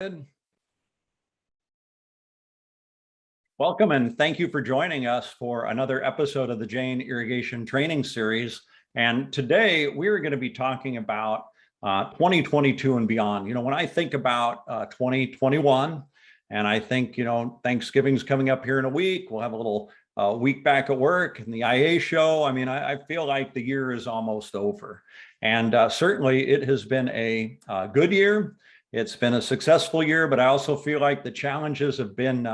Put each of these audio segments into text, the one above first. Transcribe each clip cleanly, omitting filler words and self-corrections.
Good. Welcome and thank you for joining us for another episode of the Jain Irrigation Training Series. And today we're going to be talking about 2022 and beyond. You know, when I think about 2021, and I think, you know, Thanksgiving's coming up here in a week, we'll have a little week back at work and the IA show. I mean, I feel like the year is almost over. And certainly it has been a good year. It's been a successful year, but I also feel like the challenges have been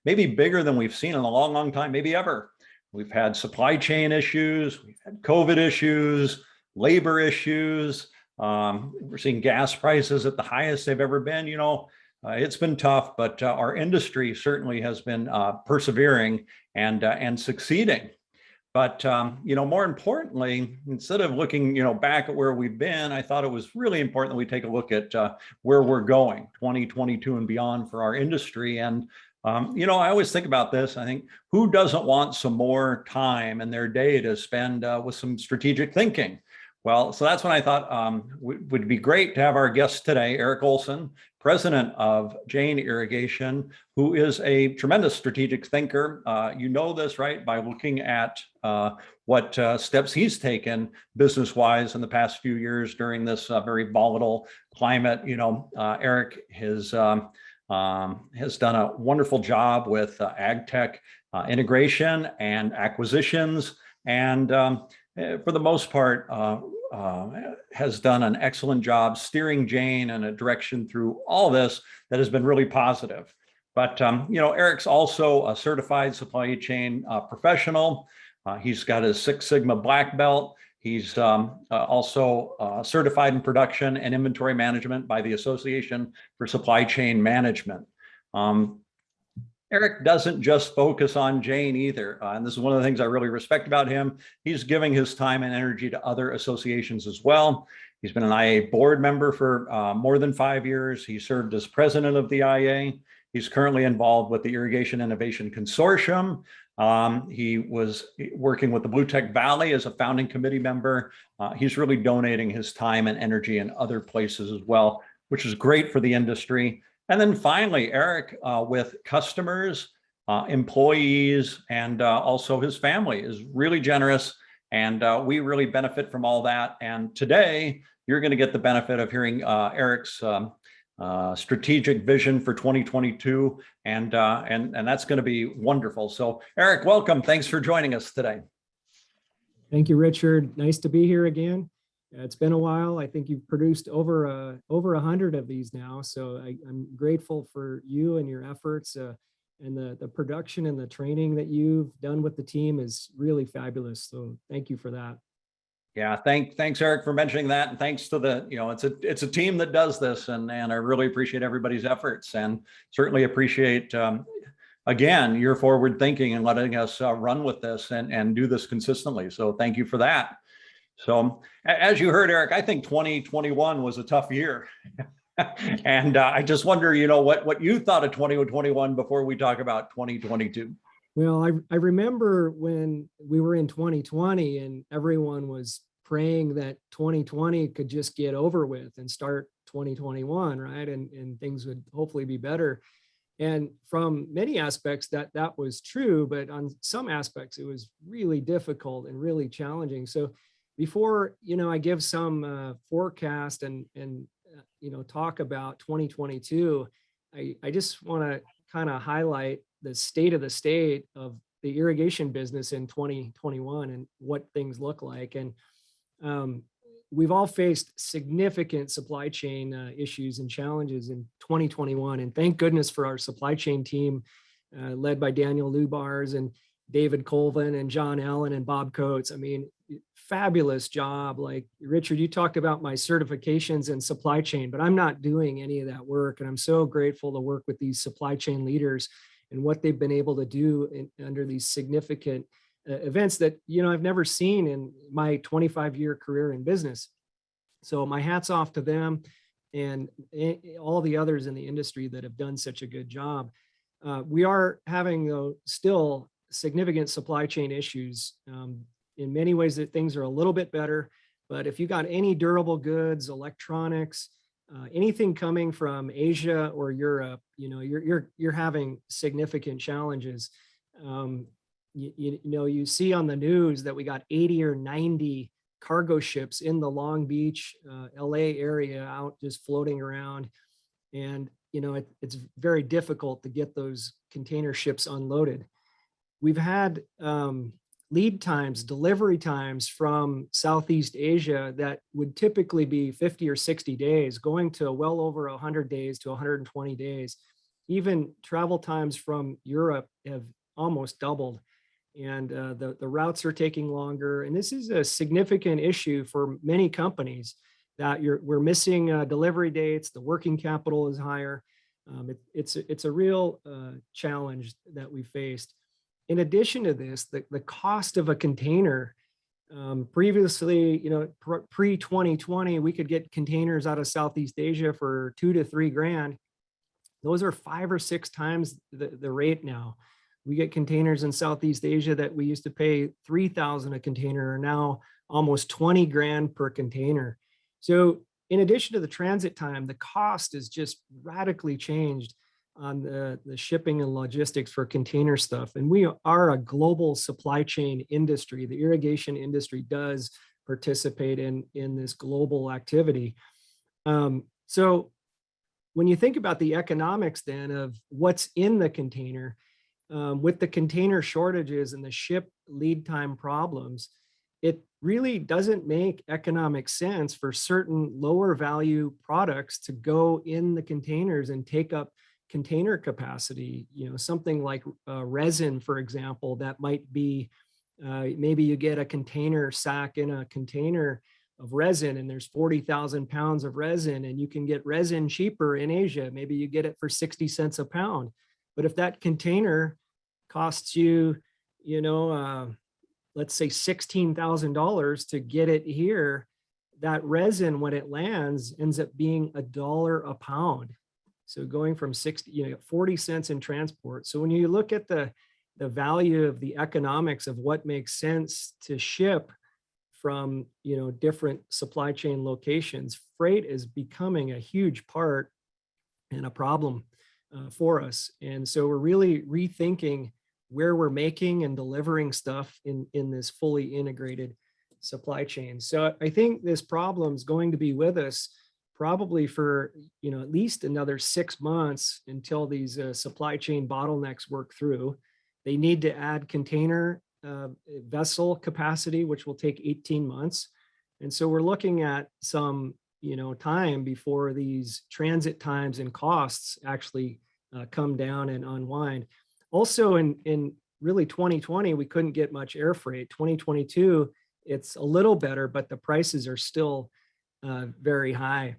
maybe bigger than we've seen in a long, long time, maybe ever. We've had supply chain issues, we've had COVID issues, labor issues. We're seeing gas prices at the highest they've ever been. You know, it's been tough, but our industry certainly has been persevering and succeeding. But, you know, more importantly, instead of looking, you know, back at where we've been, I thought it was really important that we take a look at where we're going, 2022 and beyond for our industry. And, you know, I always think about this. I think, who doesn't want some more time in their day to spend with some strategic thinking? Well, so that's when I thought would be great to have our guest today, Aric Olson, president of Jain Irrigation, who is a tremendous strategic thinker. You know this, right, by looking at what steps he's taken business-wise in the past few years during this very volatile climate. You know, Aric has done a wonderful job with ag tech integration and acquisitions, and for the most part, has done an excellent job steering Jain in a direction through all this that has been really positive. But, you know, Aric's also a certified supply chain professional. He's got his Six Sigma black belt. He's also certified in production and inventory management by the Association for Supply Chain Management. Aric doesn't just focus on Jain either. And this is one of the things I really respect about him. He's giving his time and energy to other associations as well. He's been an IA board member for more than 5 years. He served as president of the IA. He's currently involved with the Irrigation Innovation Consortium. He was working with the Blue Tech Valley as a founding committee member. He's really donating his time and energy in other places as well, which is great for the industry. And then finally, Aric, with customers, employees, and also his family, is really generous, and we really benefit from all that. And today, you're going to get the benefit of hearing Aric's strategic vision for 2022, and that's going to be wonderful. So, Aric, welcome. Thanks for joining us today. Thank you, Richard. Nice to be here again. It's been a while. I think you've produced over 100 of these now. So I'm grateful for you and your efforts, and the production and the training that you've done with the team is really fabulous. So thank you for that. Yeah, thanks, Aric, for mentioning that, and thanks to the, you know, it's a team that does this, and I really appreciate everybody's efforts, and certainly appreciate again your forward thinking and letting us run with this and do this consistently. So thank you for that. So as you heard, Aric, I think 2021 was a tough year. And I just wonder, you know, what you thought of 2021 before we talk about 2022. Well, I remember when we were in 2020 and everyone was praying that 2020 could just get over with and start 2021, right? And things would hopefully be better. And from many aspects that was true, but on some aspects it was really difficult and really challenging. So before, you know, I give some forecast and you know, talk about 2022, I just want to kind of highlight the state of the irrigation business in 2021 and what things look like. And we've all faced significant supply chain issues and challenges in 2021. And thank goodness for our supply chain team led by Daniel Lubars and David Colvin and John Allen and Bob Coates. I mean, fabulous job. Like Richard, you talked about my certifications and supply chain, but I'm not doing any of that work. And I'm so grateful to work with these supply chain leaders and what they've been able to do under these significant events that, you know, I've never seen in my 25-year career in business. So my hat's off to them and all the others in the industry that have done such a good job. We are having, though, still significant supply chain issues. In many ways that things are a little bit better, but if you got any durable goods, electronics, Anything coming from Asia or Europe, you're having significant challenges. You see on the news that we got 80 or 90 cargo ships in the Long Beach, LA area out just floating around. And, it's very difficult to get those container ships unloaded. We've had lead times, delivery times from Southeast Asia that would typically be 50 or 60 days, going to well over 100 days to 120 days. Even travel times from Europe have almost doubled, and the routes are taking longer. And this is a significant issue for many companies, that we're missing delivery dates. The working capital is higher. It's a real challenge that we faced. In addition to this, the cost of a container, previously, pre-2020, we could get containers out of Southeast Asia for $2 to $3 grand. Those are 5 or 6 times the rate now. We get containers in Southeast Asia that we used to pay $3,000 a container, are now almost 20 grand per container. So in addition to the transit time, the cost is just radically changed on the shipping and logistics for container stuff. And we are a global supply chain industry. The irrigation industry does participate in this global activity. So when you think about the economics then of what's in the container, with the container shortages and the ship lead time problems, it really doesn't make economic sense for certain lower value products to go in the containers and take up container capacity. Something like resin, for example, that might be, maybe you get a container sack in a container of resin, and there's 40,000 pounds of resin, and you can get resin cheaper in Asia. Maybe you get it for 60 cents a pound. But if that container costs you, let's say $16,000 to get it here, that resin, when it lands, ends up being $1 a pound. So going from 40 cents in transport. So when you look at the value of the economics of what makes sense to ship from, different supply chain locations, freight is becoming a huge part and a problem for us. And so we're really rethinking where we're making and delivering stuff in this fully integrated supply chain. So I think this problem is going to be with us probably for at least another 6 months until these supply chain bottlenecks work through. They need to add container vessel capacity, which will take 18 months. And so we're looking at some time before these transit times and costs actually come down and unwind. Also in really 2020, we couldn't get much air freight. 2022, it's a little better, but the prices are still very high.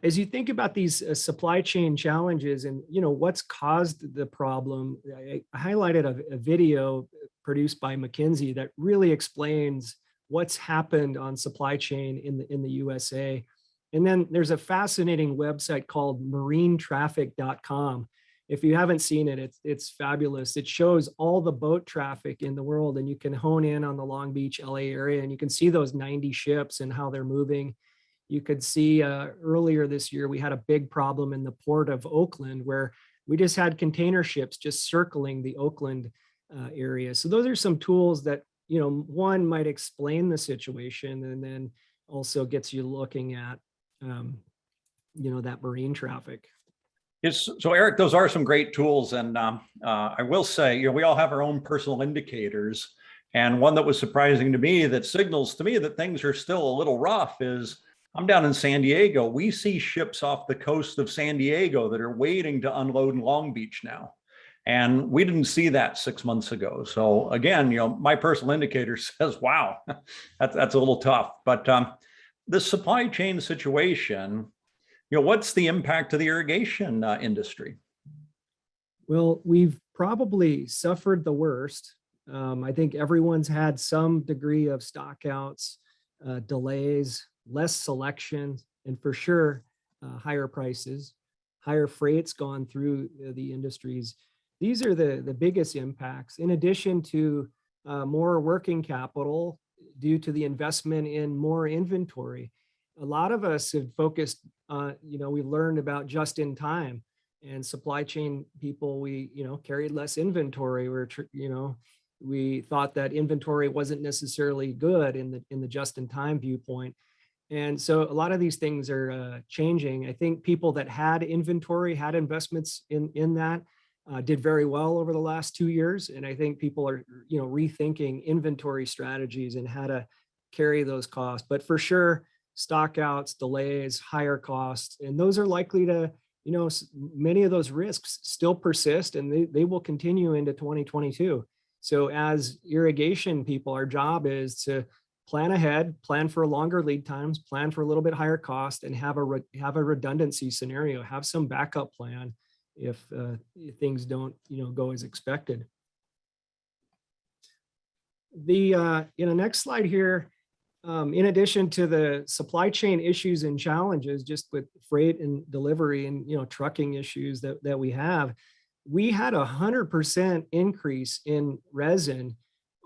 As you think about these supply chain challenges and what's caused the problem, I highlighted a video produced by McKinsey that really explains what's happened on supply chain in the USA. And then there's a fascinating website called marinetraffic.com. If you haven't seen it, it's fabulous. It shows all the boat traffic in the world, and you can hone in on the Long Beach, LA area, and you can see those 90 ships and how they're moving. You could see earlier this year, we had a big problem in the port of Oakland where we just had container ships just circling the Oakland area. So those are some tools that, one might explain the situation, and then also gets you looking at, that marine traffic. So Aric, those are some great tools. And I will say, we all have our own personal indicators. And one that was surprising to me that signals to me that things are still a little rough is I'm down in San Diego. We see ships off the coast of San Diego that are waiting to unload in Long Beach now. And we didn't see that 6 months ago. So again, my personal indicator says, wow, that's a little tough. But the supply chain situation, what's the impact to the irrigation industry? Well, we've probably suffered the worst. I think everyone's had some degree of stockouts, delays, less selection, and for sure, higher prices, higher freight's gone through the industries. These are the biggest impacts, in addition to more working capital due to the investment in more inventory. A lot of us have focused we learned about just in time, and supply chain people, we, carried less inventory. We thought that inventory wasn't necessarily good in the just in time viewpoint. And so a lot of these things are changing. I think people that had inventory, had investments in that, did very well over the last 2 years. And I think people are, rethinking inventory strategies and how to carry those costs. But for sure, stockouts, delays, higher costs, and those are likely to, many of those risks still persist, and they will continue into 2022. So as irrigation people, our job is to plan ahead, plan for longer lead times, plan for a little bit higher cost, and have a redundancy scenario, have some backup plan if things don't, go as expected. The next slide here, in addition to the supply chain issues and challenges just with freight and delivery and, trucking issues that we had 100% increase in resin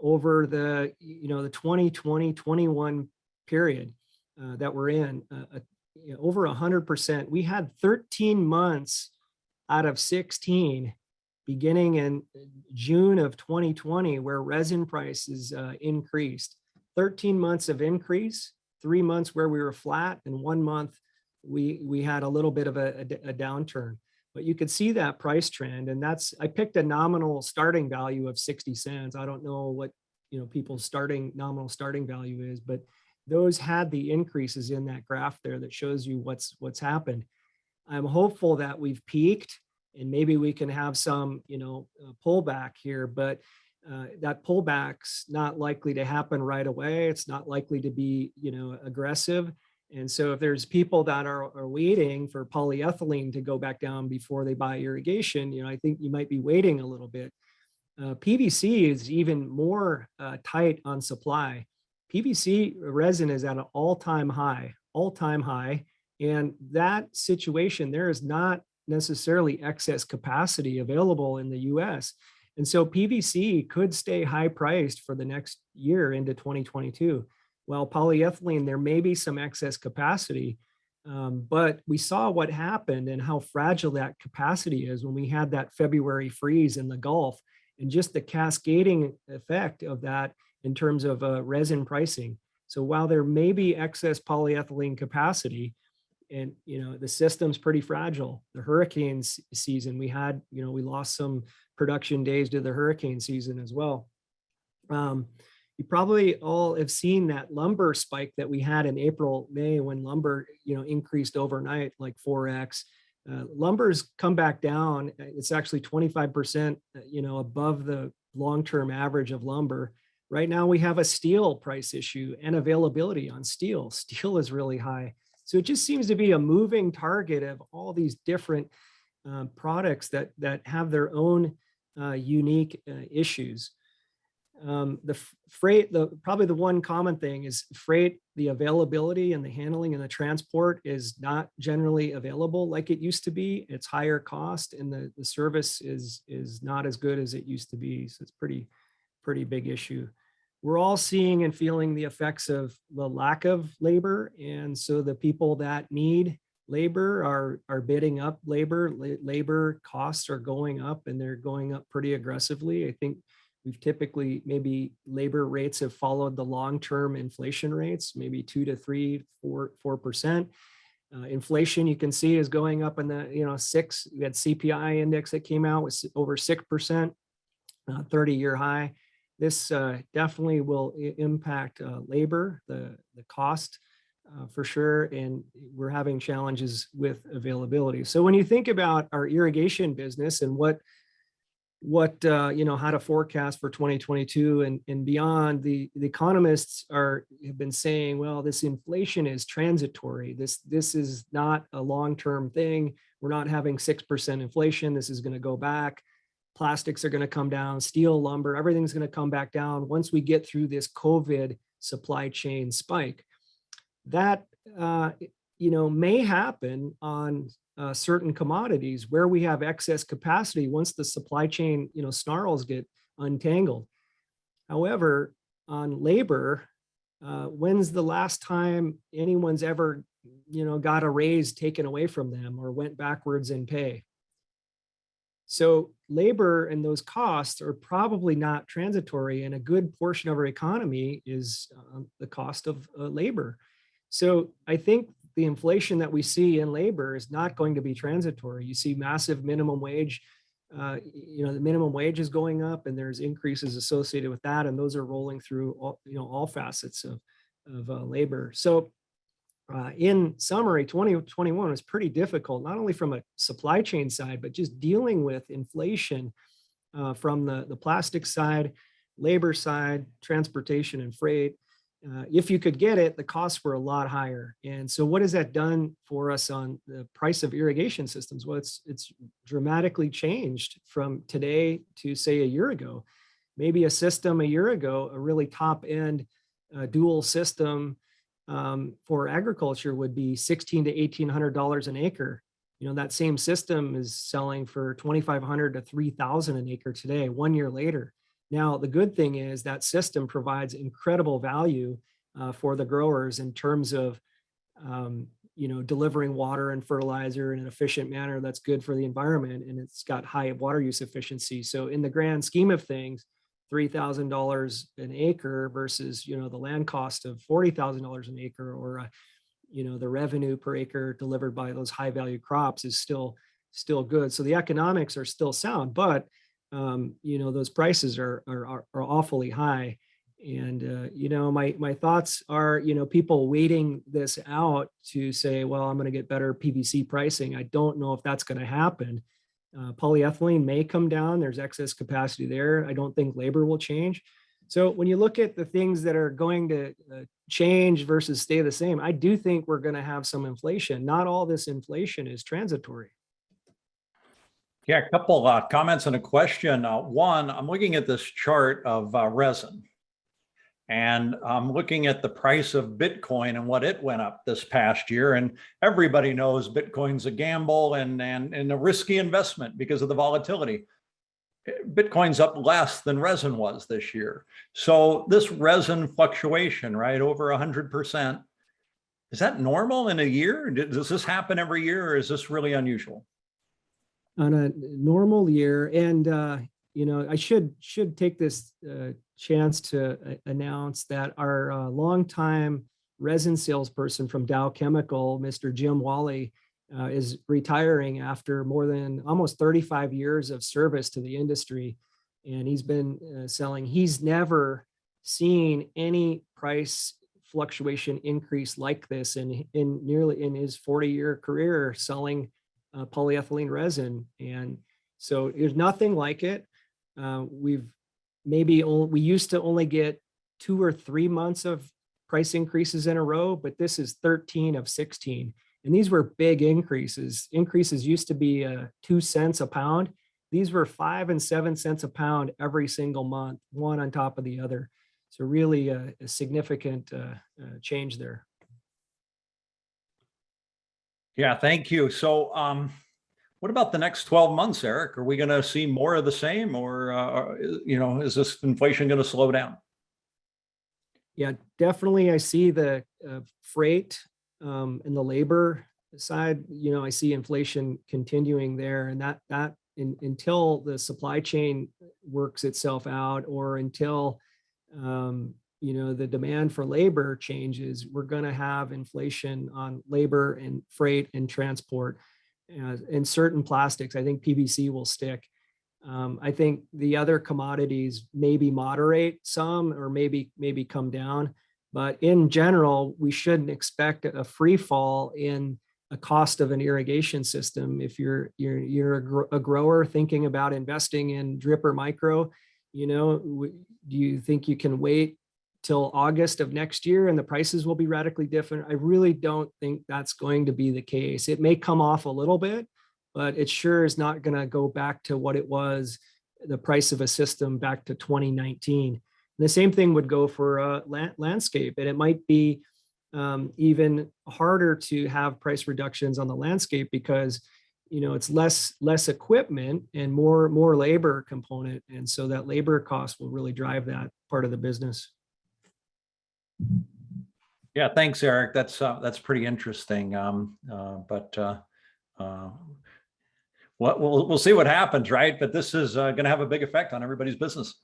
over the 2020-21 period that we're in, over 100%. We had 13 months out of 16 beginning in June of 2020 where resin prices increased. 13 months of increase, 3 months where we were flat, and 1 month we had a little bit of a downturn. But you could see that price trend, and I picked a nominal starting value of 60 cents. I don't know what people's nominal starting value is, but those had the increases in that graph there that shows you what's happened. I'm hopeful that we've peaked, and maybe we can have some pullback here, but that pullback's not likely to happen right away. It's not likely to be aggressive. And so if there's people that are waiting for polyethylene to go back down before they buy irrigation, I think you might be waiting a little bit. PVC is even more tight on supply. PVC resin is at an all-time high. And that situation, there is not necessarily excess capacity available in the US. And so PVC could stay high priced for the next year into 2022. While polyethylene, there may be some excess capacity, but we saw what happened and how fragile that capacity is when we had that February freeze in the Gulf, and just the cascading effect of that in terms of resin pricing. So while there may be excess polyethylene capacity, and the system's pretty fragile. The hurricane season, we lost some production days to the hurricane season as well. You probably all have seen that lumber spike that we had in April, May, when lumber, increased overnight like 4x. Lumber's come back down. It's actually 25%, above the long-term average of lumber. Right now we have a steel price issue and availability on steel. Steel is really high. So it just seems to be a moving target of all these different products that have their own unique issues. The freight, probably the one common thing is freight, the availability and the handling and the transport is not generally available like it used to be. It's higher cost, and the service is not as good as it used to be. So it's pretty big issue. We're all seeing and feeling the effects of the lack of labor. And so the people that need labor are bidding up labor. Labor costs are going up, and they're going up pretty aggressively. I think we've typically, maybe labor rates have followed the long-term inflation rates, maybe 2 to 3, 4%. Inflation, you can see, is going up in the 6. We had CPI index that came out with over 6%, 30-year high. This definitely will impact labor, the cost for sure, and we're having challenges with availability. So when you think about our irrigation business and what how to forecast for 2022 and beyond, the economists have been saying, well, this inflation is transitory. This is not a long-term thing. We're not having 6% inflation. This is going to go back. Plastics are going to come down, steel, lumber, everything's going to come back down once we get through this COVID supply chain spike. That may happen on certain commodities where we have excess capacity once the supply chain snarls get untangled. However, on labor, when's the last time anyone's ever got a raise taken away from them or went backwards in pay. So labor and those costs are probably not transitory, and a good portion of our economy is the cost of labor. So I think the inflation that we see in labor is not going to be transitory. You see massive minimum wage. The minimum wage is going up, and there's increases associated with that, and those are rolling through all facets of labor. So in summary, 2021 was pretty difficult, not only from a supply chain side, but just dealing with inflation from the plastic side, labor side, transportation and freight. If you could get it, the costs were a lot higher. And so what has that done for us on the price of irrigation systems? Well, it's dramatically changed from today to, say, a year ago. Maybe a system a year ago, a really top end dual system for agriculture would be $1,600 to $1,800 an acre. That same system is selling for $2,500 to $3,000 an acre today, 1 year later. Now, the good thing is that system provides incredible value for the growers in terms of, delivering water and fertilizer in an efficient manner that's good for the environment, and it's got high water use efficiency. So in the grand scheme of things, $3,000 an acre versus, the land cost of $40,000 an acre, or, the revenue per acre delivered by those high value crops is still good. So the economics are still sound, but those prices are awfully high. And, my thoughts are, people waiting this out to say, well, I'm going to get better PVC pricing. I don't know if that's going to happen. Polyethylene may come down. There's excess capacity there. I don't think labor will change. So when you look at the things that are going to change versus stay the same, I do think we're going to have some inflation. Not all this inflation is transitory. Yeah, a couple comments and a question. One, I'm looking at this chart of resin, and I'm looking at the price of Bitcoin and what it went up this past year. And everybody knows Bitcoin's a gamble and a risky investment because of the volatility. Bitcoin's up less than resin was this year. So this resin fluctuation, right, over 100%, is that normal in a year? Does this happen every year, or is this really unusual? On a normal year, and I should take this chance to announce that our longtime resin salesperson from Dow Chemical, Mr. Jim Wally, is retiring after more than almost 35 years of service to the industry, and he's been selling. He's never seen any price fluctuation increase like this in his 40-year career selling polyethylene resin. And so there's nothing like it. We used to only get 2 or 3 months of price increases in a row, but this is 13 of 16. And these were big increases. Increases used to be 2 cents a pound. These were 5 and 7 cents a pound every single month, one on top of the other. So really a significant change there. Yeah, thank you. So what about the next 12 months, Aric? Are we going to see more of the same, or, is this inflation going to slow down? Yeah, definitely. I see the freight and the labor side, I see inflation continuing there, and that until the supply chain works itself out, or until the demand for labor changes, we're going to have inflation on labor and freight and transport. And certain plastics, I think PVC will stick. I think the other commodities maybe moderate some, or maybe come down. But in general, we shouldn't expect a free fall in a cost of an irrigation system. If you're a grower thinking about investing in drip or micro, do you think you can wait till August of next year and the prices will be radically different? I really don't think that's going to be the case. It may come off a little bit, but it sure is not going to go back to what it was, the price of a system back to 2019. And the same thing would go for landscape, and it might be even harder to have price reductions on the landscape because it's less equipment and more labor component, and so that labor cost will really drive that part of the business. Yeah, thanks, Eric. That's pretty interesting. We'll see what happens, right? But this is going to have a big effect on everybody's business.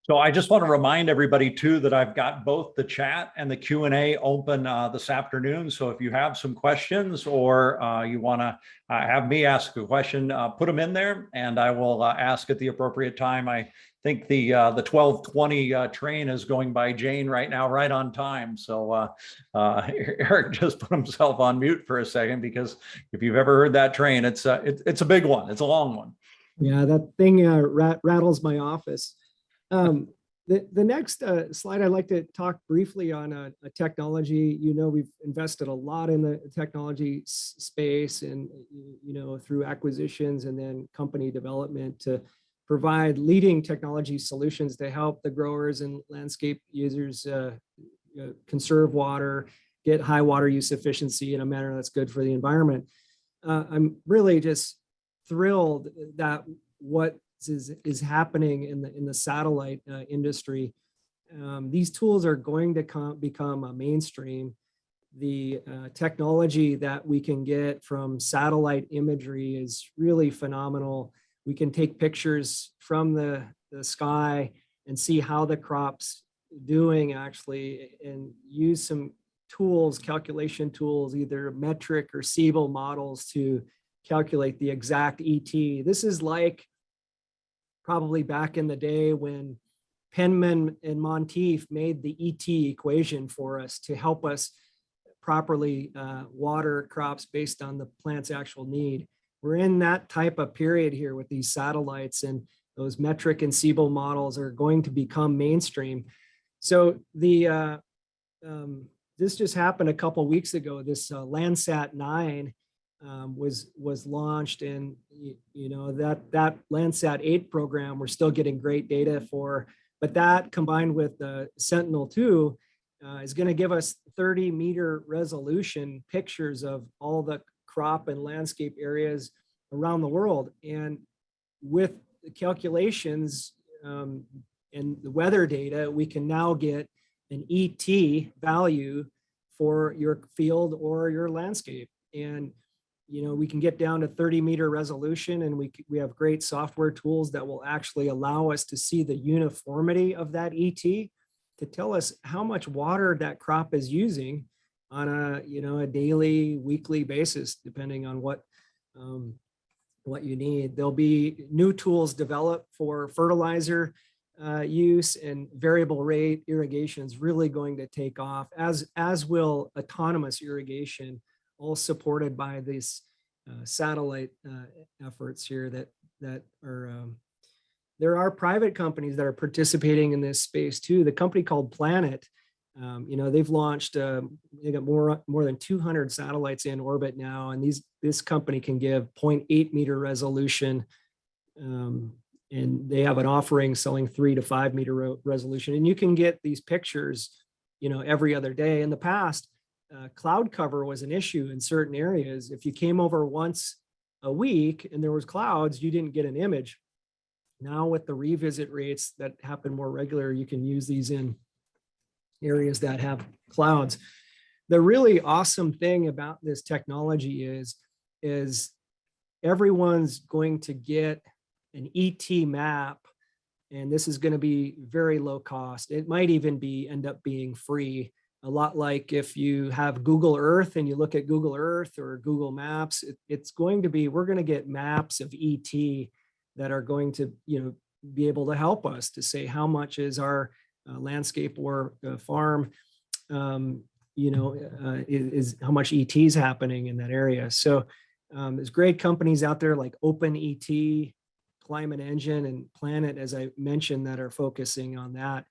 So I just want to remind everybody too that I've got both the chat and the Q&A open this afternoon. So if you have some questions or you want to have me ask a question, put them in there and I will ask at the appropriate time. I think the 12:20 train is going by Jain right now, right on time. So Eric just put himself on mute for a second, because if you've ever heard that train, it's a big one. It's a long one. Yeah, that thing rattles my office. The next slide, I'd like to talk briefly on a technology. We've invested a lot in the technology space, and through acquisitions and then company development to provide leading technology solutions to help the growers and landscape users conserve water, get high water use efficiency in a manner that's good for the environment. I'm really just thrilled that what is happening in the satellite industry. These tools are going to become a mainstream. The technology that we can get from satellite imagery is really phenomenal. We can take pictures from the sky and see how the crop's doing actually, and use some tools, calculation tools, either metric or Siebel models to calculate the exact ET. This is like probably back in the day when Penman and Monteith made the ET equation for us to help us properly water crops based on the plant's actual need. We're in that type of period here with these satellites, and those metric and Siebel models are going to become mainstream. So this just happened a couple of weeks ago. This Landsat 9 was launched, and that Landsat 8 program we're still getting great data for, but that combined with the Sentinel-2 is going to give us 30-meter resolution pictures of all the crop and landscape areas around the world. And with the calculations and the weather data, we can now get an ET value for your field or your landscape. And we can get down to 30-meter resolution, and we have great software tools that will actually allow us to see the uniformity of that ET to tell us how much water that crop is using on a daily, weekly basis, depending on what you need. There'll be new tools developed for fertilizer use, and variable rate irrigation is really going to take off, as will autonomous irrigation, all supported by these satellite efforts here that are, there are private companies that are participating in this space too. The company called Planet, they've launched, they got more than 200 satellites in orbit now, and this company can give 0.8 meter resolution, and they have an offering selling 3 to 5 meter resolution, and you can get these pictures, every other day. In the past, cloud cover was an issue in certain areas. If you came over once a week and there was clouds, you didn't get an image. Now with the revisit rates that happen more regular, you can use these in areas that have clouds. The really awesome thing about this technology is everyone's going to get an ET map, and this is going to be very low cost. It might even end up being free. A lot like if you have Google Earth and you look at Google Earth or Google Maps, it's going to be, we're going to get maps of ET that are going to, be able to help us to say how much is our landscape or farm, is how much ET is happening in that area. So there's great companies out there like OpenET, Climate Engine, and Planet, as I mentioned, that are focusing on that.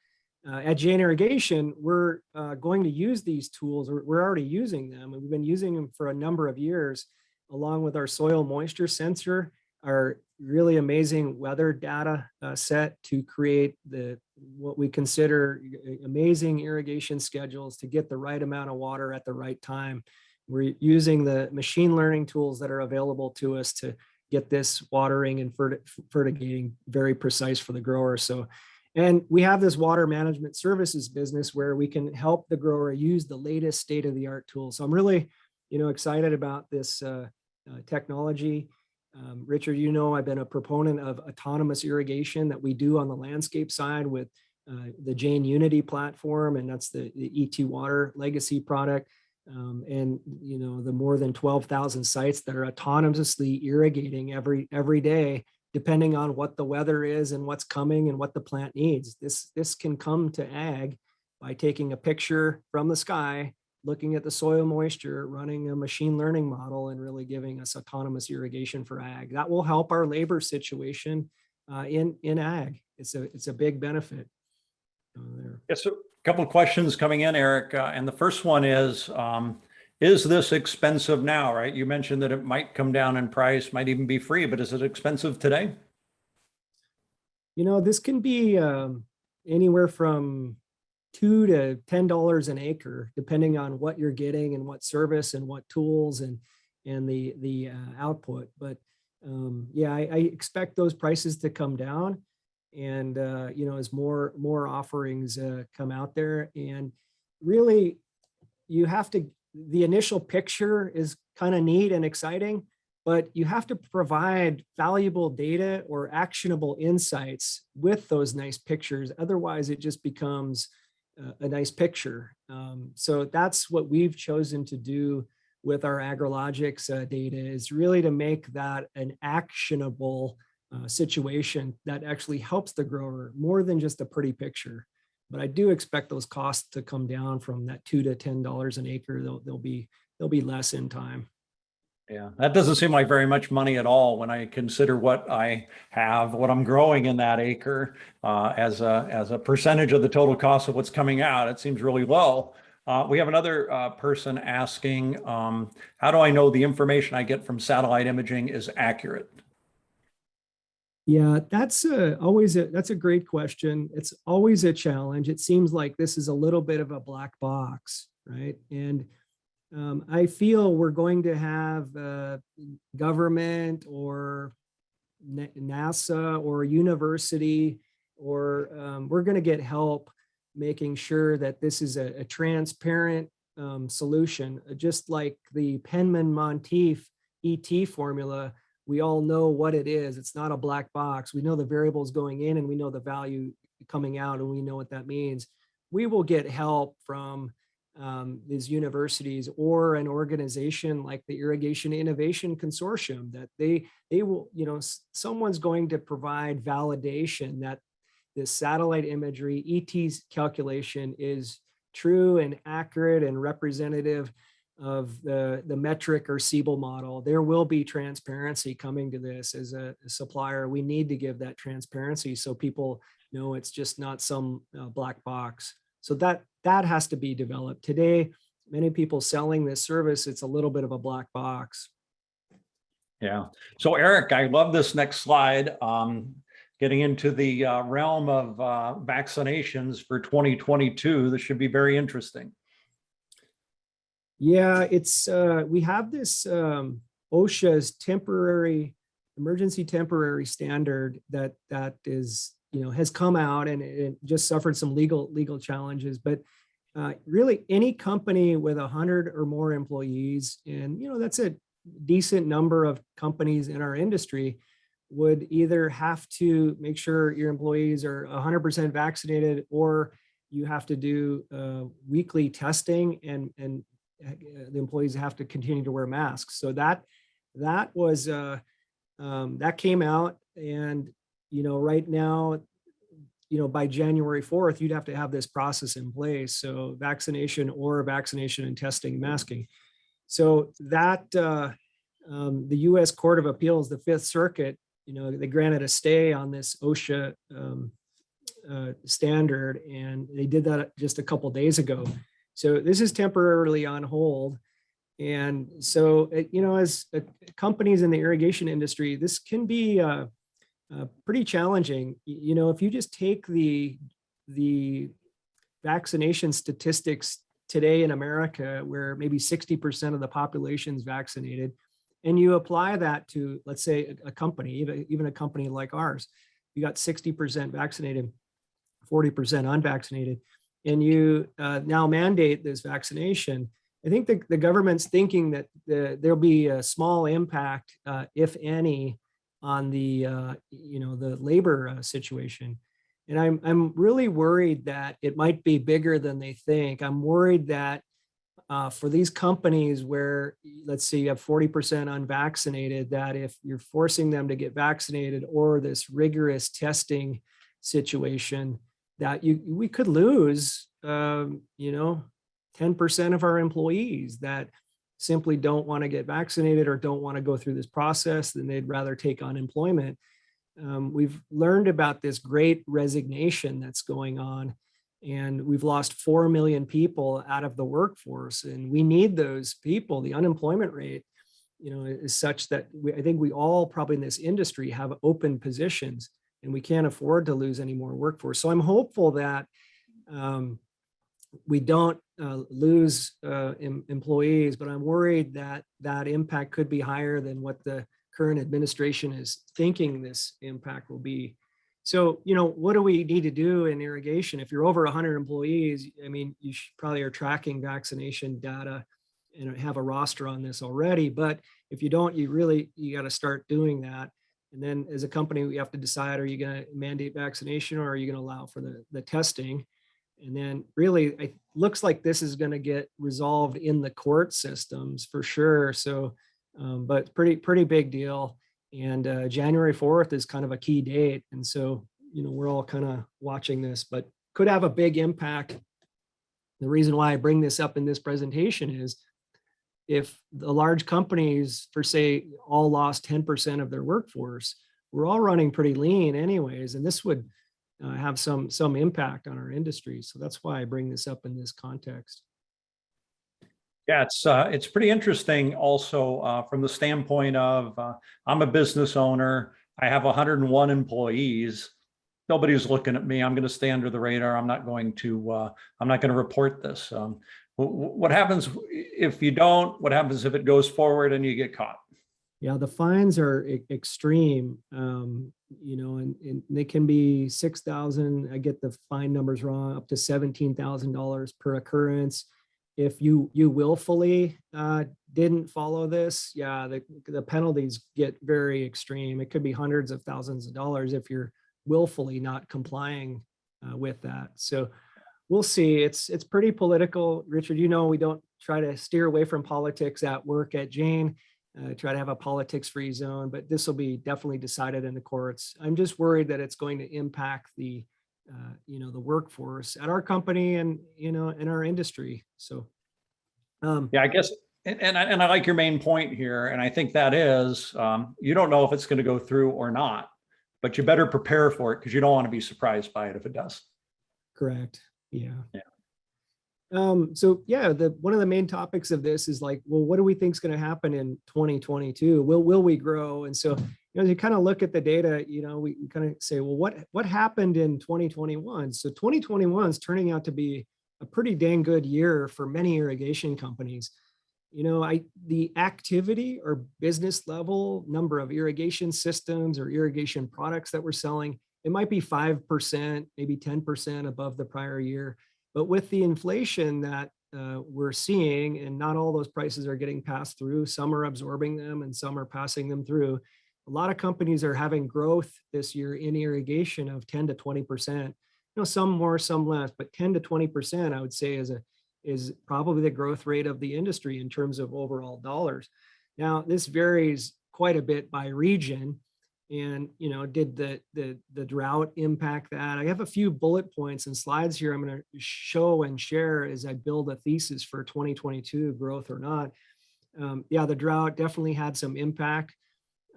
At Jain Irrigation, we're going to use these tools, or we're already using them, and we've been using them for a number of years, along with our soil moisture sensor, our really amazing weather data set to create what we consider amazing irrigation schedules to get the right amount of water at the right time. We're using the machine learning tools that are available to us to get this watering and fertigating very precise for the grower. So, And we have this water management services business where we can help the grower use the latest state-of-the-art tools. So I'm really, excited about this technology. Richard, I've been a proponent of autonomous irrigation that we do on the landscape side with the Jain Unity platform, and that's the ET Water legacy product. And the more than 12,000 sites that are autonomously irrigating every day, depending on what the weather is and what's coming and what the plant needs. This can come to ag by taking a picture from the sky, looking at the soil moisture, running a machine learning model, and really giving us autonomous irrigation for ag. That will help our labor situation in ag. It's a big benefit there. Yes, so a couple of questions coming in, Aric, and the first one is this expensive now, right? You mentioned that it might come down in price, might even be free, but is it expensive today? This can be anywhere from $2 to $10 an acre, depending on what you're getting and what service and what tools and the output. But yeah, I expect those prices to come down, and as more offerings come out there. And really, the initial picture is kind of neat and exciting, but you have to provide valuable data or actionable insights with those nice pictures. Otherwise, it just becomes a nice picture. So that's what we've chosen to do with our AgriLogics data, is really to make that an actionable situation that actually helps the grower more than just a pretty picture. But I do expect those costs to come down from that $2 to $10 an acre. They'll be less in time. Yeah, that doesn't seem like very much money at all when I consider what I'm growing in that acre as a percentage of the total cost of what's coming out. It seems really low. We have another person asking, how do I know the information I get from satellite imaging is accurate? Yeah, that's a great question. It's always a challenge. It seems like this is a little bit of a black box, right? And I feel we're going to have government or NASA or university, or we're going to get help making sure that this is a transparent solution, just like the Penman-Monteith ET formula. We all know what it is. It's not a black box. We know the variables going in, and we know the value coming out, and we know what that means. We will get help from these universities or an organization like the Irrigation Innovation Consortium, that they will, someone's going to provide validation that this satellite imagery, ET's calculation, is true and accurate and representative of the metric or Siebel model. There will be transparency coming to this. As a supplier, we need to give that transparency so people know it's just not some black box. So that has to be developed. Today, many people selling this service, it's a little bit of a black box. Yeah. So Aric, I love this next slide. Getting into the realm of vaccinations for 2022. This should be very interesting. Yeah, we have this OSHA's emergency temporary standard that is, has come out, and it just suffered some legal challenges. But really, any company with 100 or more employees, and that's a decent number of companies in our industry, would either have to make sure your employees are 100% vaccinated, or you have to do weekly testing, and the employees have to continue to wear masks. So that was that came out, and right now, by January 4th, you'd have to have this process in place. So vaccination and testing, masking. So that the U.S. Court of Appeals, the Fifth Circuit, they granted a stay on this OSHA standard, and they did that just a couple of days ago. So this is temporarily on hold. And so, as companies in the irrigation industry, this can be pretty challenging. If you just take the vaccination statistics today in America, where maybe 60% of the population is vaccinated, and you apply that to, let's say, a company, even a company like ours, you got 60% vaccinated. 40% unvaccinated, and you now mandate this vaccination, I think the government's thinking that there'll be a small impact, if any, on the the labor situation. And I'm really worried that it might be bigger than they think. I'm worried that for these companies where, let's say you have 40% unvaccinated, that if you're forcing them to get vaccinated or this rigorous testing situation, that we could lose 10% of our employees that simply don't want to get vaccinated or don't want to go through this process, then they'd rather take unemployment. We've learned about this great resignation that's going on, and we've lost 4 million people out of the workforce, and we need those people. The unemployment rate, is such that I think we all probably in this industry have open positions, and we can't afford to lose any more workforce. So I'm hopeful that we don't lose employees, but I'm worried that that impact could be higher than what the current administration is thinking this impact will be. So, what do we need to do in irrigation? If you're over 100 employees, I mean, you probably are tracking vaccination data and have a roster on this already. But if you don't, you got to start doing that. And then as a company, we have to decide, are you going to mandate vaccination or are you going to allow for the testing? And then really, it looks like this is going to get resolved in the court systems for sure. So, but pretty big deal. And January 4th is kind of a key date. And so, we're all kind of watching this, but could have a big impact. The reason why I bring this up in this presentation is if the large companies, for say, all lost 10% of their workforce, we're all running pretty lean anyways, and this would have some impact on our industry. So that's why I bring this up in this context. Yeah, it's pretty interesting also from the standpoint of I'm a business owner. I have 101 employees. Nobody's looking at me. I'm going to stay under the radar. I'm not going to report this. What happens if you don't? What happens if it goes forward and you get caught? Yeah, the fines are extreme, and they can be 6,000. I get the fine numbers wrong, up to $17,000 per occurrence. If you willfully didn't follow this, yeah, the penalties get very extreme. It could be hundreds of thousands of dollars if you're willfully not complying with that. So we'll see. It's pretty political, Richard. We don't try to steer away from politics at work at Jain. Try to have a politics-free zone, but this will be definitely decided in the courts. I'm just worried that it's going to impact the workforce at our company and in our industry. So, yeah, I guess, and I like your main point here, and I think that is you don't know if it's going to go through or not, but you better prepare for it because you don't want to be surprised by it if it does. Correct. Yeah. Yeah. So yeah, one of the main topics of this is like, well, what do we think is going to happen in 2022? Will we grow? And so, you kind of look at the data, we kind of say, well, what happened in 2021? So 2021 is turning out to be a pretty dang good year for many irrigation companies. The activity or business level number of irrigation systems or irrigation products that we're selling, it might be 5%, maybe 10% above the prior year. But with the inflation that we're seeing, and not all those prices are getting passed through, some are absorbing them and some are passing them through. A lot of companies are having growth this year in irrigation of 10 to 20%. Some more, some less, but 10 to 20%, I would say, is probably the growth rate of the industry in terms of overall dollars. Now, this varies quite a bit by region. And, did the drought impact that? I have a few bullet points and slides here I'm going to show and share as I build a thesis for 2022 growth or not. Yeah, the drought definitely had some impact.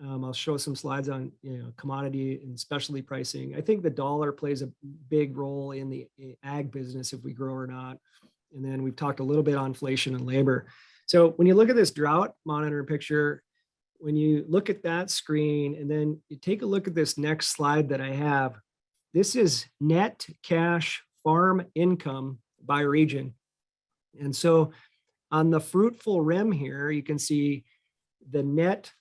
I'll show some slides on commodity and specialty pricing. I think the dollar plays a big role in the ag business if we grow or not. And then we've talked a little bit on inflation and labor. So when you look at this drought monitor picture, when you look at that screen and then you take a look at this next slide that I have, this is net cash farm income by region. And so on the fruitful rim here, you can see the net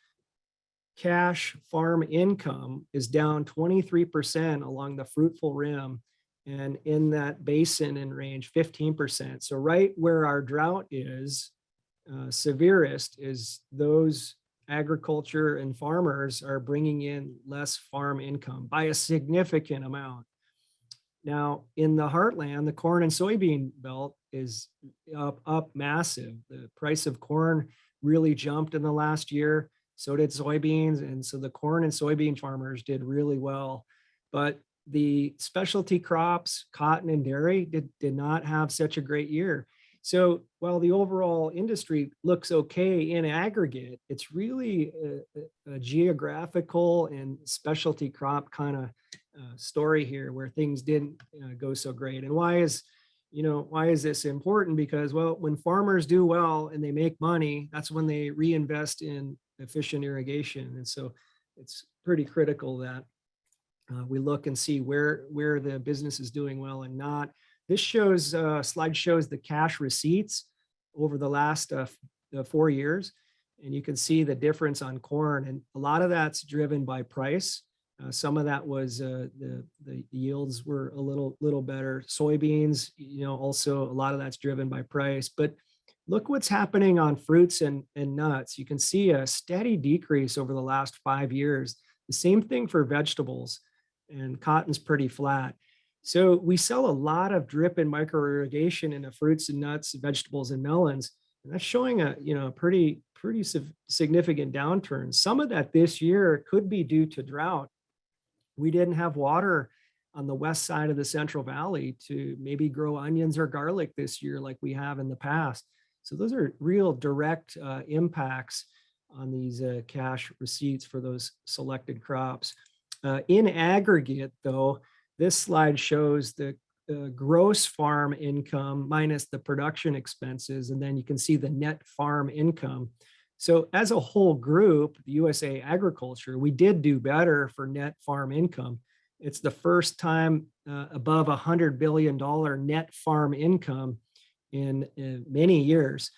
cash farm income is down 23% along the fruitful rim. And in that basin and range, 15%. So right where our drought is severest is those agriculture and farmers are bringing in less farm income by a significant amount. Now, in the heartland, the corn and soybean belt is up massive. The price of corn really jumped in the last year. So did soybeans. And so the corn and soybean farmers did really well. But the specialty crops, cotton and dairy, did not have such a great year. So while the overall industry looks okay in aggregate, it's really a geographical and specialty crop kind of story here where things didn't go so great. And why is this important? Because, well, when farmers do well and they make money, that's when they reinvest in efficient irrigation. And so it's pretty critical that we look and see where the business is doing well and not. This slide shows the cash receipts over the last 4 years. And you can see the difference on corn. And a lot of that's driven by price. Some of that was the yields were a little better. Soybeans, also a lot of that's driven by price. But look what's happening on fruits and nuts. You can see a steady decrease over the last 5 years. The same thing for vegetables, and cotton's pretty flat. So we sell a lot of drip and micro irrigation into fruits and nuts, vegetables and melons. And that's showing a pretty significant downturn. Some of that this year could be due to drought. We didn't have water on the west side of the Central Valley to maybe grow onions or garlic this year like we have in the past. So those are real direct impacts on these cash receipts for those selected crops. In aggregate, though, this slide shows the gross farm income minus the production expenses, and then you can see the net farm income. So as a whole group, the USA Agriculture, we did do better for net farm income. It's the first time above $100 billion net farm income in many years.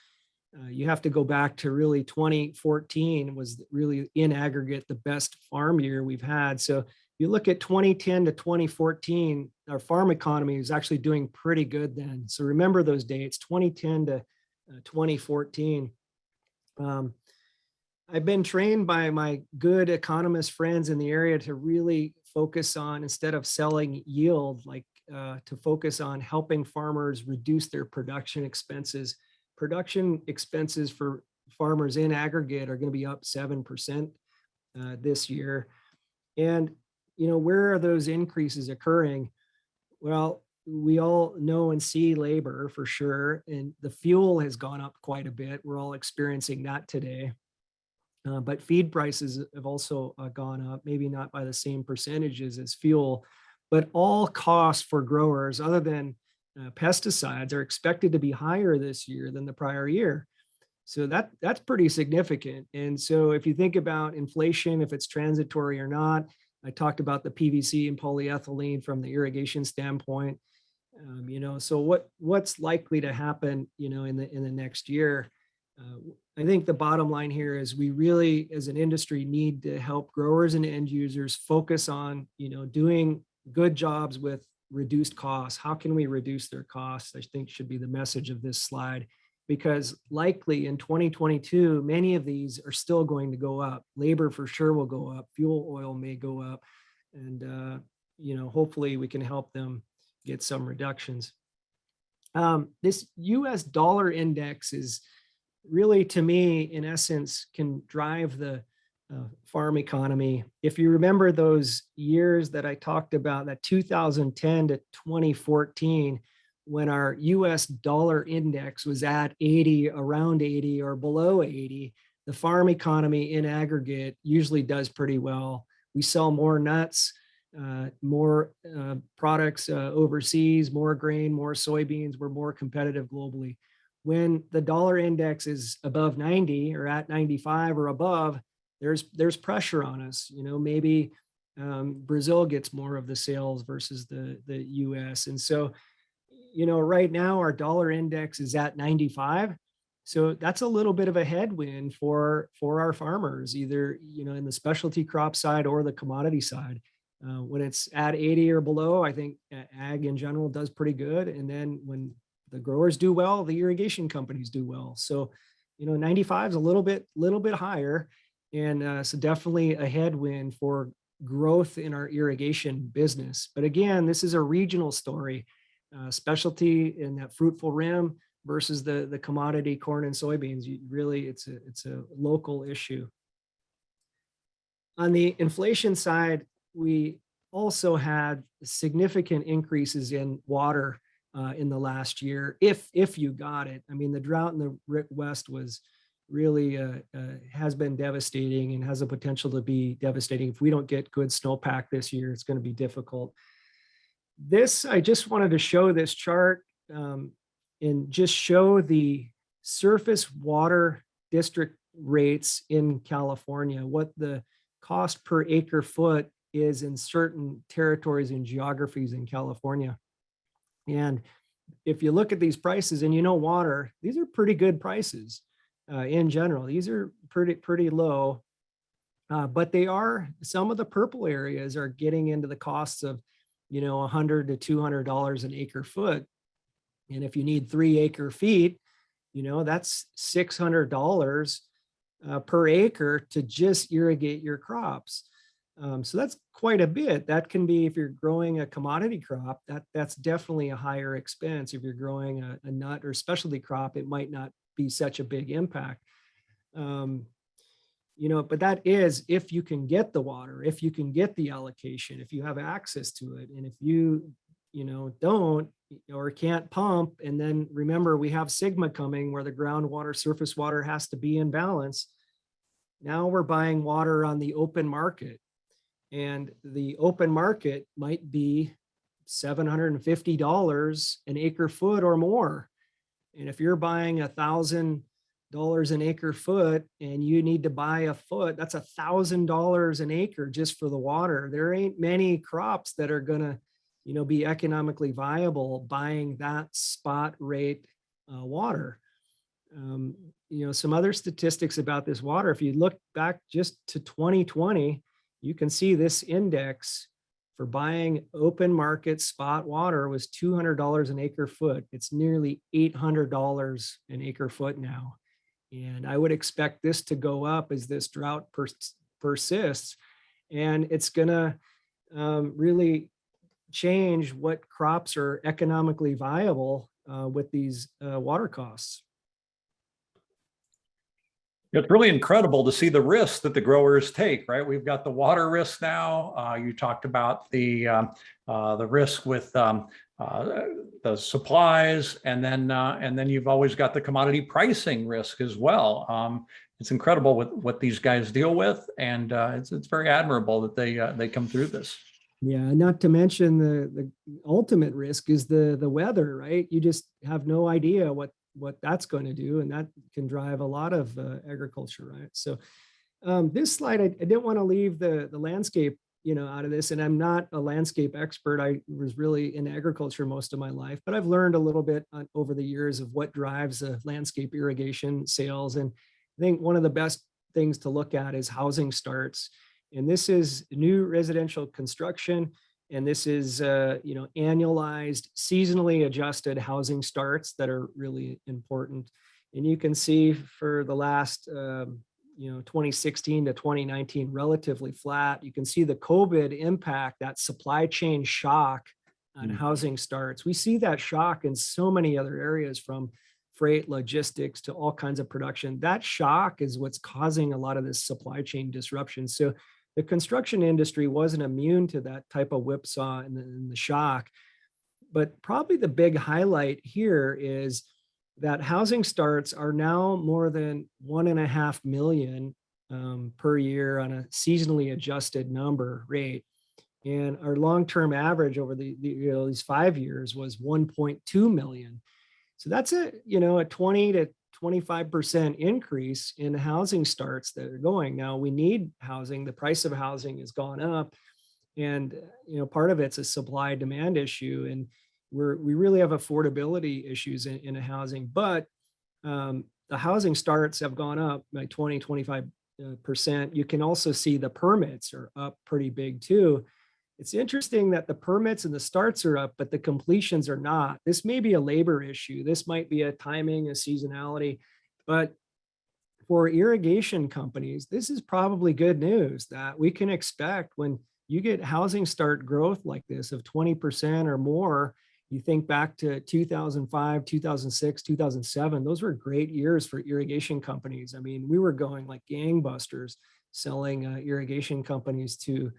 You have to go back to really 2014 was really in aggregate the best farm year we've had. So you look at 2010 to 2014, our farm economy was actually doing pretty good then. So remember those dates, 2010 to 2014. I've been trained by my good economist friends in the area to really focus on, instead of selling yield, to focus on helping farmers reduce their production expenses. Production expenses for farmers in aggregate are going to be up 7% this year. And, where are those increases occurring? Well, we all know and see labor for sure, and the fuel has gone up quite a bit. We're all experiencing that today. But feed prices have also gone up, maybe not by the same percentages as fuel, but all costs for growers other than pesticides are expected to be higher this year than the prior year. So that's pretty significant. And so if you think about inflation, if it's transitory or not, I talked about the PVC and polyethylene from the irrigation standpoint. So what's likely to happen, in the next year? I think the bottom line here is we really, as an industry, need to help growers and end users focus on, doing good jobs with reduced costs. How can we reduce their costs? I think should be the message of this slide, because likely in 2022, many of these are still going to go up. Labor for sure will go up. Fuel oil may go up. And, hopefully we can help them get some reductions. This US dollar index is really, to me, in essence, can drive the farm economy. If you remember those years that I talked about, that 2010 to 2014, when our US dollar index was at 80, around 80 or below 80, the farm economy in aggregate usually does pretty well. We sell more nuts, more products overseas, more grain, more soybeans. We're more competitive globally. When the dollar index is above 90 or at 95 or above, there's pressure on us. Maybe Brazil gets more of the sales versus the US. And so, right now our dollar index is at 95. So that's a little bit of a headwind for our farmers, either, in the specialty crop side or the commodity side. When it's at 80 or below, I think ag in general does pretty good. And then when the growers do well, the irrigation companies do well. So, 95 is a little bit higher. And so definitely a headwind for growth in our irrigation business. But again, this is a regional story, specialty in that fruitful rim versus the commodity corn and soybeans. It's a local issue. On the inflation side, we also had significant increases in water in the last year, if you got it. I mean, the drought in the West was really has been devastating and has the potential to be devastating. If we don't get good snowpack this year, it's going to be difficult. I just wanted to show this chart and just show the surface water district rates in California, what the cost per acre foot is in certain territories and geographies in California. And if you look at these prices and water, these are pretty good prices in general. These are pretty low, but some of the purple areas are getting into the costs of $100 to $200 an acre foot. And if you need 3 acre feet, that's $600 per acre to just irrigate your crops. So that's quite a bit. That can be, if you're growing a commodity crop, that's definitely a higher expense. If you're growing a nut or specialty crop, it might not be such a big impact. But that is if you can get the water, if you can get the allocation, if you have access to it. And if you don't or can't pump, and then remember, we have Sigma coming where the groundwater, surface water has to be in balance. Now we're buying water on the open market, and the open market might be $750 an acre foot or more. And if you're buying $1,000 an acre foot and you need to buy a foot, that's $1,000 an acre just for the water. There ain't many crops that are gonna be economically viable buying that spot rate water. Some other statistics about this water, if you look back just to 2020, you can see this index for buying open market spot water was $200 an acre foot. It's nearly $800 an acre foot now. And I would expect this to go up as this drought persists. And it's gonna really change what crops are economically viable with these water costs. It's really incredible to see the risks that the growers take, right? We've got the water risk now. You talked about the risk with the supplies, and then you've always got the commodity pricing risk as well. It's incredible what these guys deal with, and it's very admirable that they come through this. Yeah, not to mention the ultimate risk is the weather, right? You just have no idea what that's going to do, and that can drive a lot of agriculture, right? So this slide, I didn't want to leave the landscape, out of this, and I'm not a landscape expert. I was really in agriculture most of my life, but I've learned a little bit over the years of what drives landscape irrigation sales. And I think one of the best things to look at is housing starts. And this is new residential construction. And this is, annualized, seasonally adjusted housing starts that are really important. And you can see for the last, 2016 to 2019, relatively flat. You can see the COVID impact, that supply chain shock on housing starts. We see that shock in so many other areas, from freight, logistics to all kinds of production. That shock is what's causing a lot of this supply chain disruption. So the construction industry wasn't immune to that type of whipsaw and the shock. But probably the big highlight here is that housing starts are now more than 1.5 million per year on a seasonally adjusted number rate. And our long-term average over these 5 years was 1.2 million. So that's a 20 to 25% increase in housing starts that are going. Now we need housing. The price of housing has gone up, and part of it's a supply demand issue, and we really have affordability issues in housing. But the housing starts have gone up by 20-25%. You can also see the permits are up pretty big too. It's interesting that the permits and the starts are up, but the completions are not. This may be a labor issue. This might be a timing, a seasonality, but for irrigation companies, this is probably good news that we can expect when you get housing start growth like this of 20% or more. You think back to 2005, 2006, 2007, those were great years for irrigation companies. I mean, we were going like gangbusters selling irrigation companies to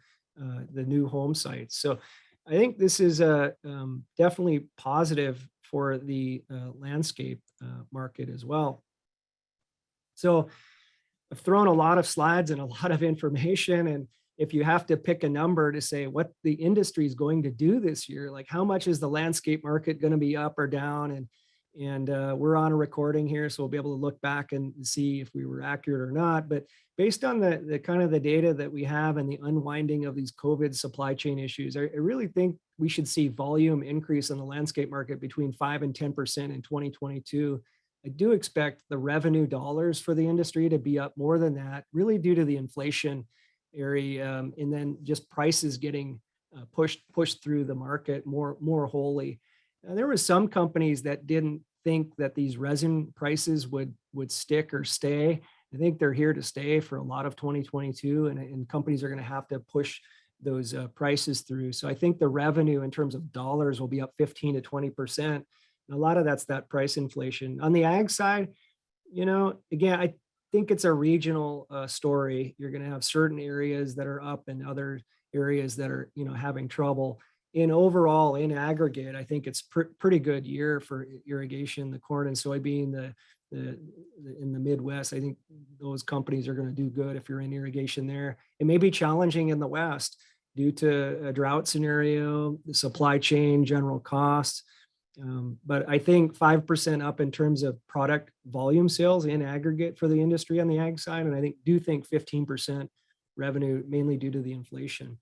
the new home sites. So I think this is definitely positive for the landscape market as well. So I've thrown a lot of slides and a lot of information. And if you have to pick a number to say what the industry is going to do this year, like how much is the landscape market going to be up or down? And we're on a recording here, so we'll be able to look back and see if we were accurate or not. But based on the kind of the data that we have and the unwinding of these COVID supply chain issues, I really think we should see volume increase in the landscape market between 5 and 10% in 2022. I do expect the revenue dollars for the industry to be up more than that, really due to the inflation area, and then just prices getting pushed through the market more wholly. There were some companies that didn't think that these resin prices would stick or stay. I think they're here to stay for a lot of 2022, and companies are going to have to push those prices through. So I think the revenue in terms of dollars will be up 15 to 20%. And a lot of that's that price inflation. On the ag side, again, I think it's a regional story. You're going to have certain areas that are up and other areas that are, having trouble. In overall, in aggregate, I think it's pretty good year for irrigation, the corn and soybean, in the Midwest. I think those companies are going to do good if you're in irrigation there. It may be challenging in the West due to a drought scenario, the supply chain, general costs. But I think 5% up in terms of product volume sales in aggregate for the industry on the ag side. And I do think 15% revenue, mainly due to the inflation.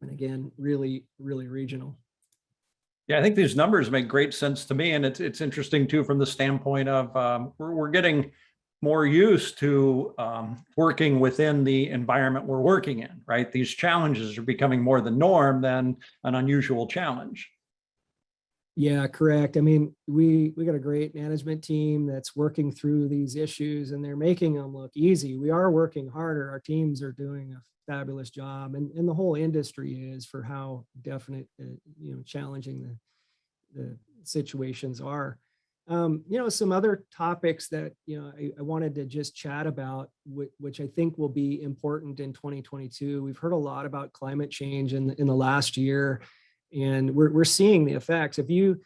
And again, really, really regional. Yeah, I think these numbers make great sense to me. And it's interesting too, from the standpoint of we're getting more used to working within the environment we're working in, right? These challenges are becoming more the norm than an unusual challenge. Yeah, correct. I mean, we got a great management team that's working through these issues, and they're making them look easy. We are working harder. Our teams are doing a fabulous job, and the whole industry is, for how definite, challenging the situations are. Some other topics that, I wanted to just chat about, which I think will be important in 2022. We've heard a lot about climate change in the last year. And we're seeing the effects. If you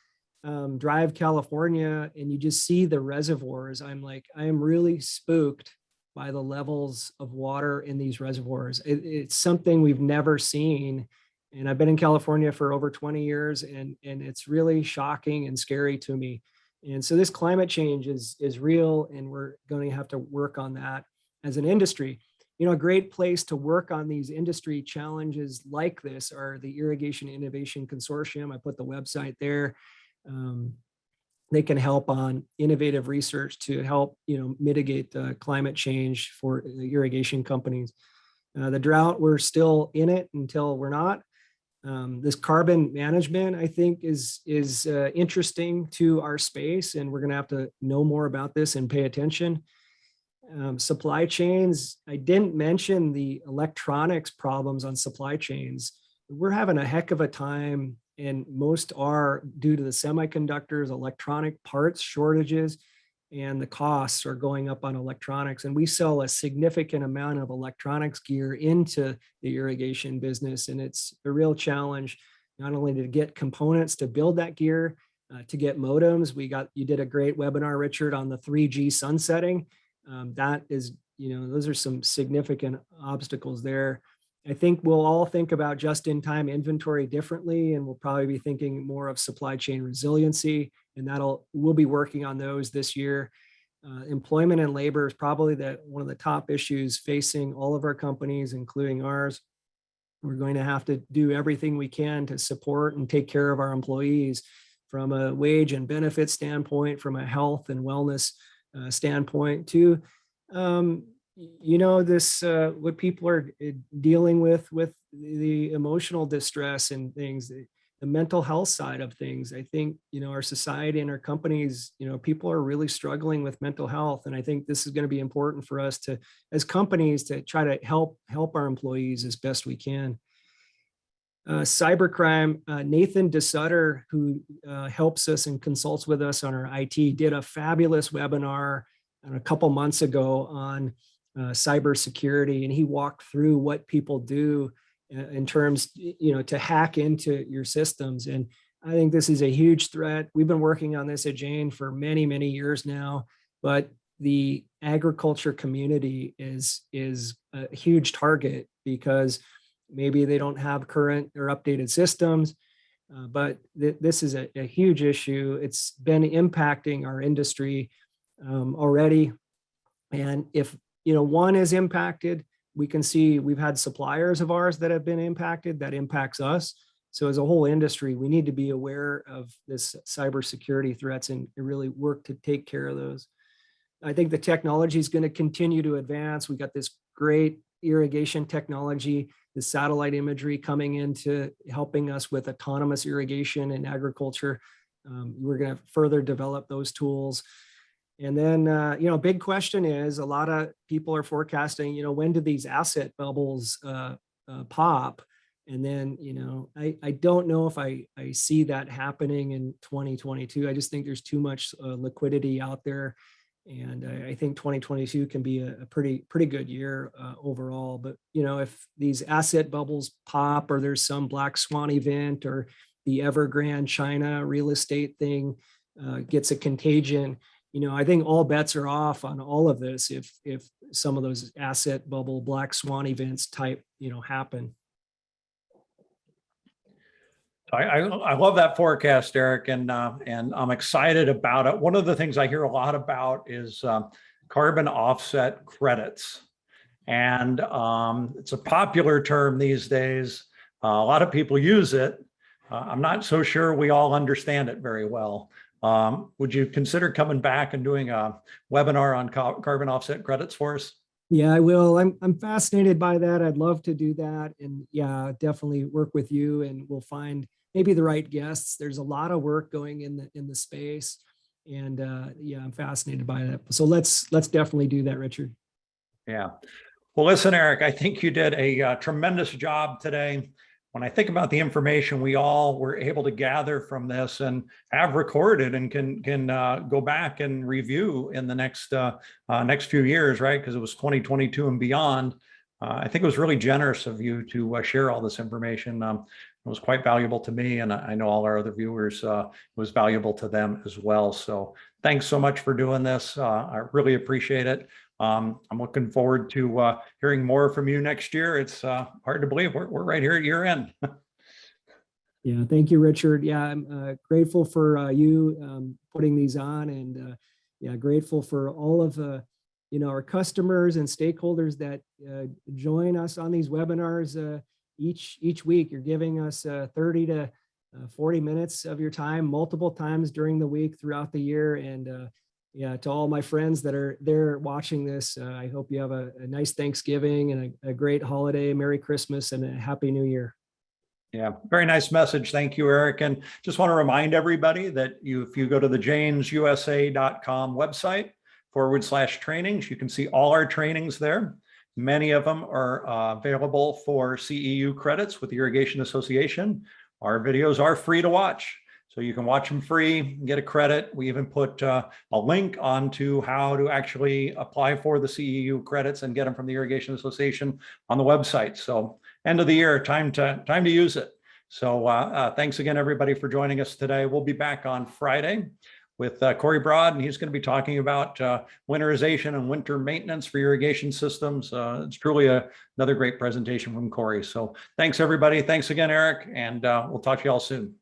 drive California and you just see the reservoirs, I am really spooked by the levels of water in these reservoirs. It's something we've never seen. And I've been in California for over 20 years, and it's really shocking and scary to me. And so this climate change is real, and we're going to have to work on that as an industry. A great place to work on these industry challenges like this are the Irrigation Innovation Consortium. I put the website there. They can help on innovative research to help, mitigate climate change for the irrigation companies. The drought, we're still in it until we're not. This carbon management, I think, is interesting to our space, and we're going to have to know more about this and pay attention. Supply chains, I didn't mention the electronics problems on supply chains. We're having a heck of a time, and most are due to the semiconductors, electronic parts shortages, and the costs are going up on electronics. And we sell a significant amount of electronics gear into the irrigation business, and it's a real challenge, not only to get components to build that gear, to get modems. You did a great webinar, Richard, on the 3G sunsetting. That is, those are some significant obstacles there. I think we'll all think about just-in-time inventory differently, and we'll probably be thinking more of supply chain resiliency, and we'll be working on those this year. Employment and labor is probably one of the top issues facing all of our companies, including ours. We're going to have to do everything we can to support and take care of our employees from a wage and benefit standpoint, from a health and wellness standpoint, to you know, this what people are dealing with the emotional distress and things, the mental health side of things. I think, you know, our society and our companies, you know, people are really struggling with mental health, and I think this is going to be important for us to, as companies, to try to help our employees as best we can. Cybercrime, Nathan DeSutter, who helps us and consults with us on our IT, did a fabulous webinar a couple months ago on cybersecurity, and he walked through what people do in terms, you know, to hack into your systems. And I think this is a huge threat. We've been working on this at Jain for many, many years now, but the agriculture community is a huge target because maybe they don't have current or updated systems, but this is a huge issue. It's been impacting our industry already. And if, you know, one is impacted, we can see we've had suppliers of ours that have been impacted, that impacts us. So as a whole industry, we need to be aware of this cybersecurity threats and really work to take care of those. I think the technology is going to continue to advance. We got this great irrigation technology, the satellite imagery coming into helping us with autonomous irrigation in agriculture. We're going to further develop those tools. And then, you know, big question is, a lot of people are forecasting, you know, when do these asset bubbles pop? And then, you know, I don't know if I see that happening in 2022. I just think there's too much liquidity out there. And I think 2022 can be a pretty good year overall. But, you know, if these asset bubbles pop, or there's some black swan event, or the Evergrande China real estate thing gets a contagion, you know, I think all bets are off on all of this if some of those asset bubble black swan events type, you know, happen. I love that forecast, Aric, and I'm excited about it. One of the things I hear a lot about is carbon offset credits, and it's a popular term these days. A lot of people use it. I'm not so sure we all understand it very well. Would you consider coming back and doing a webinar on carbon offset credits for us? Yeah, I will. I'm fascinated by that. I'd love to do that, and yeah, definitely work with you, and we'll find maybe the right guests. There's a lot of work going in the space, and yeah, I'm fascinated by that. So let's definitely do that, Richard. Yeah. Well, listen, Aric, I think you did a tremendous job today. When I think about the information we all were able to gather from this and have recorded and can go back and review in the next few years, right? Because it was 2022 and beyond. I think it was really generous of you to share all this information. It was quite valuable to me, and I know all our other viewers, it was valuable to them as well. So thanks so much for doing this. I really appreciate it. I'm looking forward to hearing more from you next year. It's hard to believe we're right here at year end. Yeah, thank you, Richard. Yeah, I'm grateful for you putting these on, and yeah, grateful for all of you know, our customers and stakeholders that join us on these webinars each week. You're giving us 30 to 40 minutes of your time multiple times during the week throughout the year, and yeah, to all my friends that are there watching this, I hope you have a nice Thanksgiving and a great holiday, Merry Christmas, and a Happy New Year. Yeah, very nice message. Thank you, Aric. And just want to remind everybody that if you go to the jainsusa.com website /trainings, you can see all our trainings there. Many of them are available for CEU credits with the Irrigation Association. Our videos are free to watch, so you can watch them free and get a credit. We even put a link onto how to actually apply for the CEU credits and get them from the Irrigation Association on the website. So end of the year, time to use it. So thanks again, everybody, for joining us today. We'll be back on Friday with Corey Broad, and he's going to be talking about winterization and winter maintenance for irrigation systems. It's truly another great presentation from Corey. So thanks, everybody. Thanks again, Aric, and we'll talk to you all soon.